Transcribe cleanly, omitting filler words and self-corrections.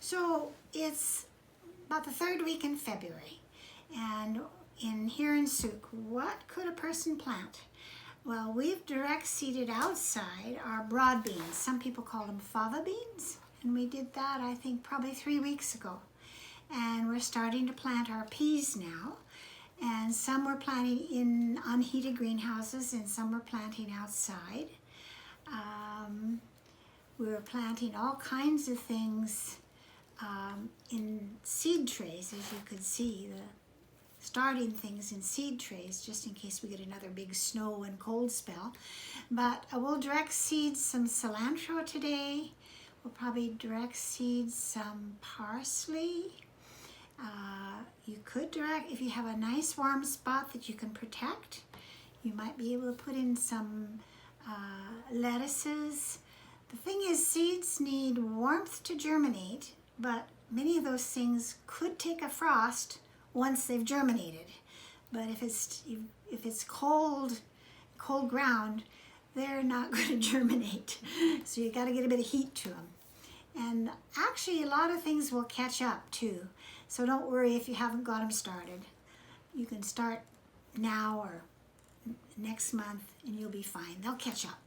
So it's about the third week in February, and here in Sooke, what could a person plant? Well, we've direct seeded outside our broad beans. Some people call them fava beans, and we did that, I think, probably 3 weeks ago. And we're starting to plant our peas now, and some we're planting in unheated greenhouses, and some we're planting outside. We were planting all kinds of things in seed trays, as you could see, starting things in seed trays just in case we get another big snow and cold spell. But we'll direct seed some cilantro today. We'll probably direct seed some parsley. You could direct, if you have a nice warm spot that you can protect, you might be able to put in some lettuces. The thing is, seeds need warmth to germinate, but many of those things could take a frost once they've germinated. But if it's cold ground, they're not going to germinate. So you got to get a bit of heat to them. And actually, a lot of things will catch up too. So don't worry if you haven't got them started. You can start now or next month, and you'll be fine. They'll catch up.